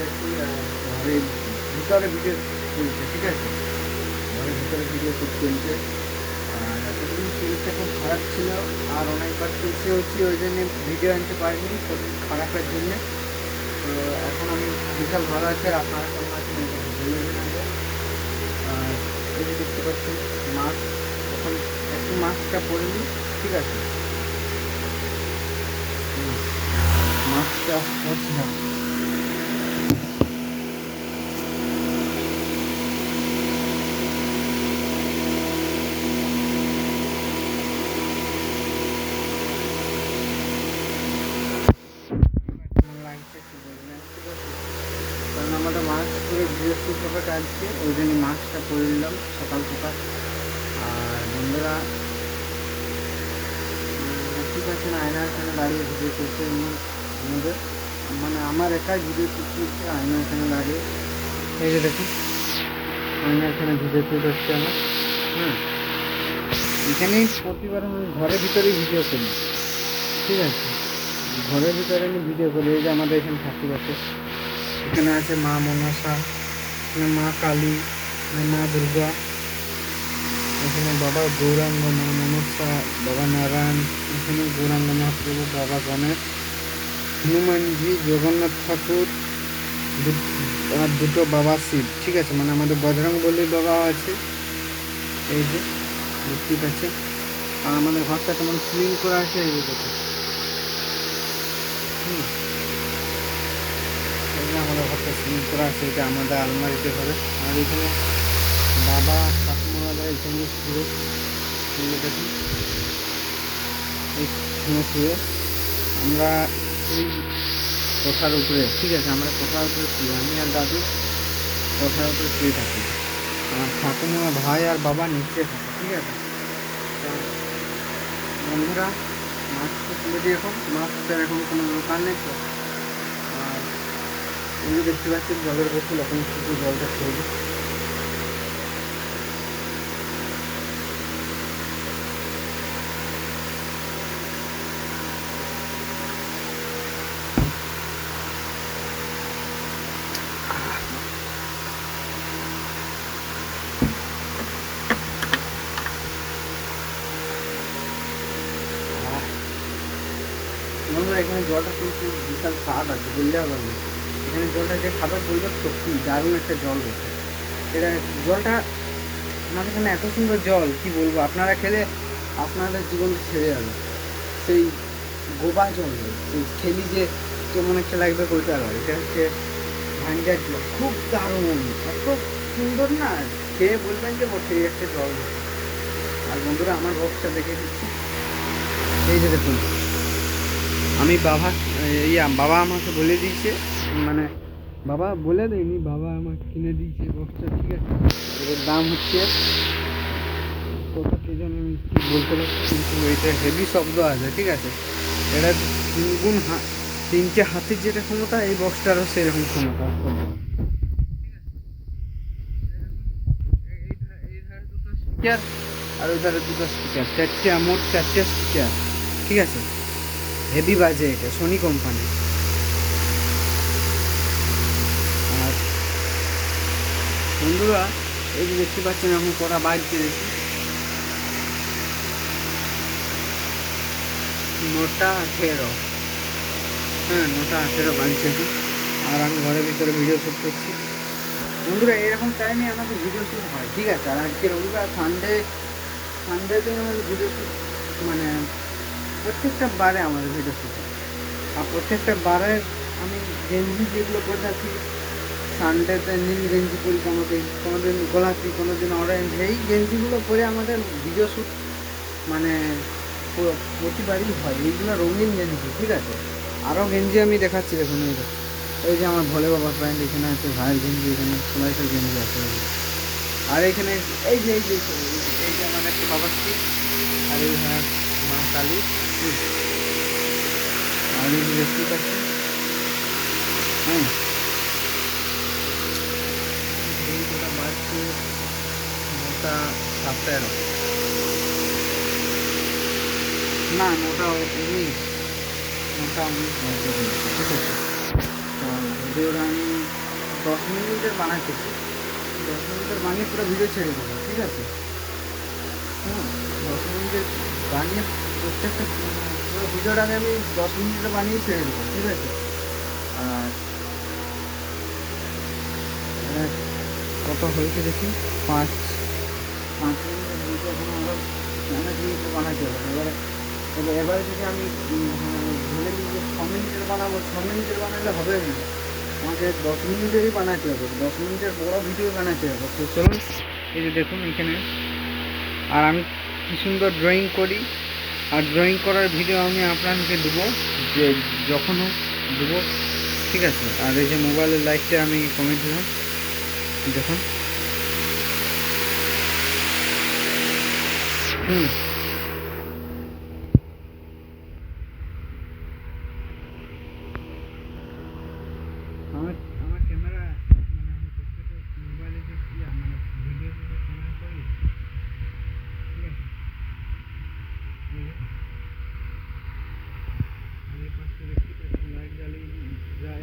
আছি ঘরের ভিতরে ভিডিও চলছে, ঠিক আছে, ঘরের ভিতরে ভিডিও শুট চলছে। আর এতদিন শরীরটা খুব খারাপ ছিল, আর অনেকবার চলছে হচ্ছে, ওই জন্যে ভিডিও আনতে পারিনি শরীর খারাপের জন্যে। তো এখন আমি বিশাল ভালো আছি, আর আপনারা কেমন আছেন এটা বলে দিন আগে। আর এই যে দেখতে পাচ্ছেন মাস্ক, এখন একটু মাস্কটা পরে নিই, ঠিক আছে। মাস্কটা পরছি না। কেমন লাগছে একটু বলবেন, ঠিক আছে। কারণ আমাদের মাস্ক পরে বৃহস্পতিবার আজকে, ওই জন্য মাস্কটা পরে নিলাম সকাল সকাল। আর বন্ধুরা ঠিক আছে না, আয়নার এখানে দাঁড়িয়ে ভিডিও করছে আমাদের, মানে আমার একাই ভিডিও শুট করছে আয়নার এখানে দাঁড়িয়ে। এই যে দেখুন আয়নার এখানে ভিডিও শুট হচ্ছে আমার। হ্যাঁ, এখানেই প্রতিবার আমি ঘরের ভিতরেই ভিডিও করি, ঠিক আছে। ঘরের ভিতরে আমি ভিডিও করি। এই যে আমাদের এখানে ঠাকুর আছে, এখানে আছে মা মনসা, এখানে মা কালী, এখানে মা দুর্গা, এখানে বাবা গৌরাঙ্গ, মা মনসা, বাবা নারায়ণ, এখানে গৌরাঙ্গ মহাপ্রভু, বাবা গণেশ, হনুমানজি, জগন্নাথ ঠাকুর, আর দুটো বাবা শিব, ঠিক আছে। মানে আমাদের বজরংবলী বাবা আছে, এই যে ঠিক আছে। আর আমাদের ঘরটা কেমন ক্লিন করা আছে, এই যে দেখুন। হুম, এই যে আমাদের ঘরটা ক্লিন করা আছে, এটা আমাদের আলমারিতে ঘরে। আর এখানে বাবা ঠাকুমারা এখানে শুয়ে, এই যে দেখুন এইখানে শুয়ে। আমরা এই কোঠার উপরে, ঠিক আছে, আমরা কোঠার উপরে শুয়ে, আমি আর দাদু কোঠার উপরে শুয়ে থাকি। আর ঠাকুমা, ভাই আর বাবা নিচে থাকে, ঠিক আছে। তো বন্ধুরা মাস্ক তো তুলে দিই, এখন মাস্কের এখন কোনো দোকান নেই তো। আর এই যে দেখতে পাচ্ছেন জলের বোতল, এখন শুধু জলটা খেয়ে দিই। বন্ধুরা এখানে জলটা কিন্তু বিশাল স্বাদ আছে, বললে হবে না। এখানে জলটা যে খাবার বলবে সত্যি দারুণ একটা জল বলছে এটা। জলটা আমাদের এখানে এত সুন্দর জল, কি বলবো, আপনারা খেলে আপনাদের জীবন ছেড়ে যাবে। সেই গোবা জল, সেই খেলি যে কেমন একটা লাগবে বলতে পারবো। এটা হচ্ছে ভাঙ্গার জল, খুব দারুণ, এত সুন্দর না, খেয়ে বলবেন যে সেই একটা জল। আর বন্ধুরা আমার বক্সটা দেখে দিচ্ছি, এই যে দেখুন আমি বাবা আমাকে বলে দিয়েছে, মানে বাবা বলে দেয়নি, বাবা আমাকে কিনে দিয়েছে বক্সটা, ঠিক আছে। এর দাম হচ্ছে কত কি যেন আমি ঠিক বলতে পারছি, কিন্তু এটা হেভি শব্দ আছে, ঠিক আছে। এটা তিনগুণ তিনটে হাতির যেটা ক্ষমতা, এই বক্সটারও সেরকম ক্ষমতা। এই ধারে দুটো স্পিকার, আর ওই ধারে দুটো স্পিকার, চারটে, মোট চারটে স্পিকার, ঠিক আছে। হেভি বাজে, এটা সোনি কোম্পানি। আর বন্ধুরা এই যে দেখতে পাচ্ছেন এখন কটা বাজছে দেখি, 9:18। হ্যাঁ, 9:18 বাজছে এখন। আর আমি ঘরের ভিতরে ভিডিও শ্যুট করছি। বন্ধুরা এরকম টাইমে আমাদের ভিডিও শ্যুট হয়, ঠিক আছে। আর আজকে রবিবার, সানডেতে আমাদের ভিডিও শ্যুট, মানে প্রত্যেকটা বারে আমাদের ভিডিও শ্যুট হয়। আর প্রত্যেকটা বারে আমি গেঞ্জি যেগুলো পরে থাকি, সানডেতে নীল গেঞ্জি পরি, কোনোদিন গোলাপি, কোনোদিন অরেঞ্জ, এই গেঞ্জিগুলো পরে আমাদের ভিডিও শ্যুট মানে প্রতিবারই হয়। এইগুলো রঙিন গেঞ্জি, ঠিক আছে। আরও গেঞ্জি আমি দেখাচ্ছি, দেখুন এই যে আমার ভোলে বাবার প্যান্ট, এখানে আছে ভাইয়ের গেঞ্জি, এখানে সোলাইসের গেঞ্জি আছে। আর এখানে এই যে আমার একটা বাবার স্টিক, আর এই হ্যাঁ মা কালী। আর এই যে দেখতে পাচ্ছি, হ্যাঁ এই গোটা বাজছে 9:17, না 9:19, 9:19 বাজছে, ঠিক আছে। তো ভিডিওটা আমি 10 মিনিটের বানাচ্ছি, 10 মিনিটের বানিয়ে পুরো ভিডিও ছেড়ে দেবো, ঠিক আছে? হুম, 10 মিনিটের বানিয়ে প্রত্যেকটা পুরো ভিডিওটাকে আমি 10 মিনিটের বানিয়ে ছেড়ে দেবো, ঠিক আছে? আর কত হয়েছে দেখি, 5 মিনিটের ভিডিও এখন আমরা অনেক জিনিস বানাতে হবে। এবারে যদি আমি ভুলে নিই যে 6 মিনিটের বানাবো, 6 মিনিটের বানালে হবে না, আমাকে 10 মিনিটেরই বানাতে হবে, 10 মিনিটের বড় ভিডিও বানাতে হবে। তো চলুন, এই যে দেখুন এখানে, আর আমি কী সুন্দর ড্রয়িং করি, আর ড্রয়িং করার ভিডিও আমি আপনাকে দেবো, যে যখনও দেবো, ঠিক আছে? আর এই যে মোবাইলের লাইটটা আমি কমিয়ে দিলাম, দেখুন। আমার আমার ক্যামেরা, মানে আমি প্রত্যেকটা মোবাইলে যে মানে ভিডিও ক্যামেরা করি, ঠিক আছে? আমি পাশে দেখতে পাচ্ছি লাইট জ্বালিয়ে,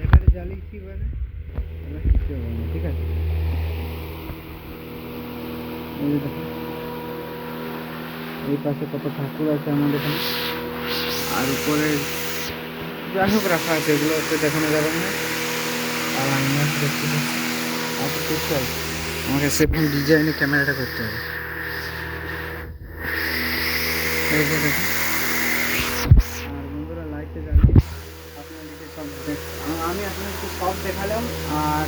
এবারে জ্বালিয়েছি, এবারে এবার কিছু হবে না, ঠিক আছে? এই যে দেখুন, এই পাশে কত ঠাকুর আছে আমাদের এখানে, আর উপরে যাই হোক রাখা আছে, এগুলো হচ্ছে দেখানো যাবে না। আর আমি দেখতে পাচ্ছি আচ্ছা, ঠিক আছে, আমাকে সেরকম ডিজাইনে ক্যামেরাটা করতে হবে। এই যে দেখুন, আর বন্ধুরা লাইটে জ্বালিয়ে আপনাদেরকে সব আমি আপনাদেরকে সব দেখালাম। আর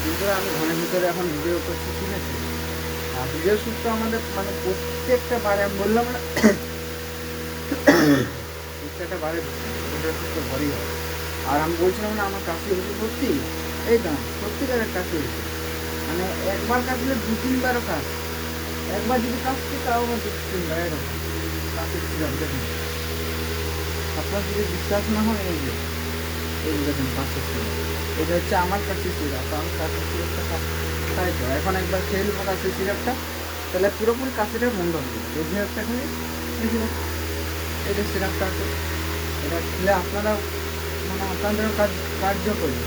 বন্ধুরা আমি ঘরের ভিতরে এখন ভিডিও করছি, ঠিক আছে? আর ভিডিও শ্যুটটা আমাদের মানে প্রত্যেকটা বারে আমি বললাম না, প্রত্যেকটা বারে ভিডিও শ্যুট তো ঘরেই হয়। আর আমি বলছিলাম না আমার কাশি হয়েছে সত্যি, এই না সত্যিকারের কাশি হয়েছে, মানে একবার কাশলে 2-3বারও কাজ, একবার যদি কাশছি তাও আমার 2-3বার এরকম কাশির সিরাপ। দেখুন, আপনার যদি বিশ্বাস না হয়, এই যে দেখুন কাশির সিরাপ, এটা হচ্ছে আমার কাশির সিরাপ। তো আমি কাশির সিরাপটা তাই তো এখন একবার খেয়ে নেবো কাশির সিরাপটা, তাহলে পুরোপুরি কাশিটা বন্ধ হবে। এই সিরাপটা খেলে, এই যে এই যে সিরাপটা আছে, এটা খেলে আপনারা মানে আপনাদেরও কার্যকরী।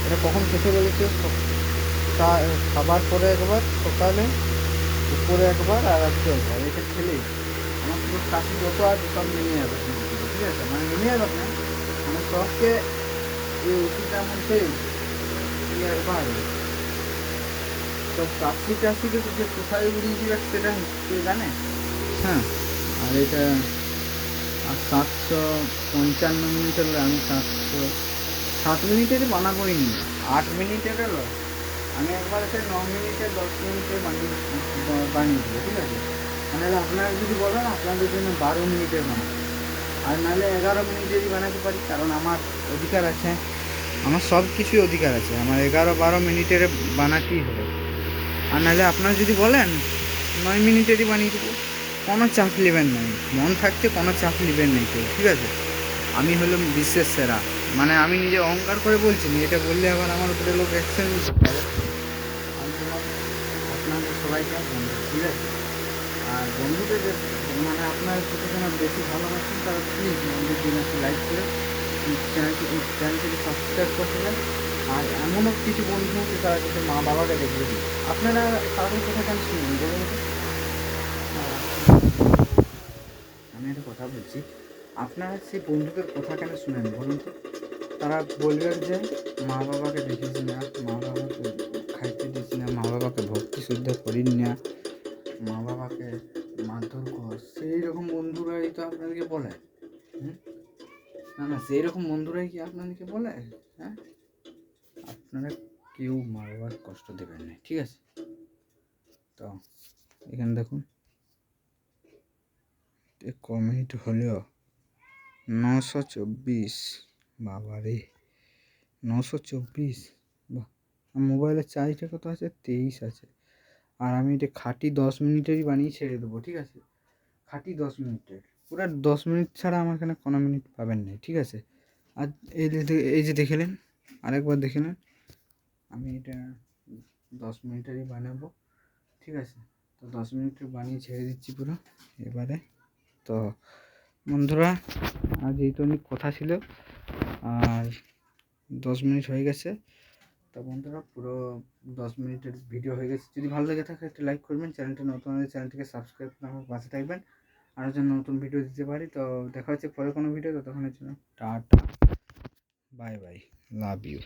এটা কখন খেতে বলেছে, খাবার পরে একবার, সকালে, দুপুরে একবার, আর রাত্রে একবার। এটা খেলেই আমার পুরো কাশি যত আছে সব নেমে যাবে, ঠিক আছে? মানে নেমে যাবে না, মানে সবকে এই ওষুধটা এমন খেয়ে একবার সব কাশি টাশিকে যে কোথায় উড়িয়ে দিবে সেটা কেউ জানে। হ্যাঁ, আর এটা 755 মিনিটের, আমি 7 মিনিটেরই বানাবোই নি, 8 মিনিটের হলো। আমি একবার এসে 9 মিনিটে 10 মিনিটে বানিয়ে দেবো, ঠিক আছে? নাহলে আপনারা যদি বলেন আপনাদের জন্য 12 মিনিটের বানাবো, আর নাহলে 11 মিনিটেরই বানাতে পারি, কারণ আমার অধিকার আছে, আমার সব কিছুই অধিকার আছে, আমার 11-12 মিনিটের বানাতেই হবে। আর নাহলে আপনারা যদি বলেন 9 মিনিটেরই বানিয়ে দেবো, কোনো চাপ নেবেন নাই, মন থাকতে কোনো চাপ নেবেন নেই কেউ, ঠিক আছে? আমি হলাম বিশ্বের সেরা, মানে আমি নিজে অহংকার করে বলছি না, এটা বললে আবার আমার উপরে লোক অ্যাকশন নিতে পারে। আমি তোমার আপনাদের সবাইকে বন্ধু, ঠিক আছে? আর বন্ধুদের মানে আপনার যতজন বেশি ভালোবাসেন তারা প্লিজ বন্ধুর জন্য একটু লাইক করে চ্যানেলটিকে সাবস্ক্রাইব করতে চান। আর এমনও কিছু বন্ধু আছে তারা কিন্তু মা বাবাকে দেখিয়ে দিই, আপনারা তাদের কথা কেন শুনুন বলুন তো? আমি একটা কথা বলছি, আপনারা সেই বন্ধুদের কথা কেন শুনেন বলুন তো? তারা বলবেন যে মা বাবাকে দেখিস না, মা বাবাকে খাইতে দিস না, মা বাবাকে ভক্তি শুদ্ধ করিস না, মা বাবাকে মারধর কর, সেই রকম বন্ধুরাই তো আপনাদেরকে বলে। না না, সেই রকম বন্ধুরাই কি আপনাদেরকে বলে? হ্যাঁ, আপনারা কেউ মা বাবার কষ্ট দেবেন না, ঠিক আছে? তো এখানে দেখুন ক মিনিট হলেও 924, বাবা রে 924, বাহ! মোবাইলের চার্জটা কত আছে, 23 আছে। আর আমি এটা খাঁটি 10 মিনিটেরই বানিয়ে ছেড়ে দেবো, ঠিক আছে? খাঁটি 10 মিনিটের, পুরো 10 মিনিট ছাড়া আমার এখানে কোনো মিনিট পাবেন না, ঠিক আছে? আর এই যে দেখলেন, আরেকবার দেখে নেন, আমি এটা 10 মিনিটেরই বানাবো, ঠিক আছে? তো 10 মিনিটের বানিয়ে ছেড়ে দিচ্ছি পুরো এবারে। তো বন্ধুরা, আজ এই তো অনেক কথা ছিল, আর 10 মিনিট হয়ে গেছে। তো বন্ধুরা পুরো 10 মিনিটের ভিডিও হয়ে গেছে। যদি ভালো লেগে থাকে একটা লাইক করবেন, চ্যানেলটা নতুন হলে চ্যানেলটিকে সাবস্ক্রাইব করে আমার পাশে থাকবেন আরও যেন নতুন ভিডিও দিতে পারি। তো দেখা হচ্ছে পরে কোনো ভিডিও, ততক্ষণের জন্য ta-ta, bye bye, love you.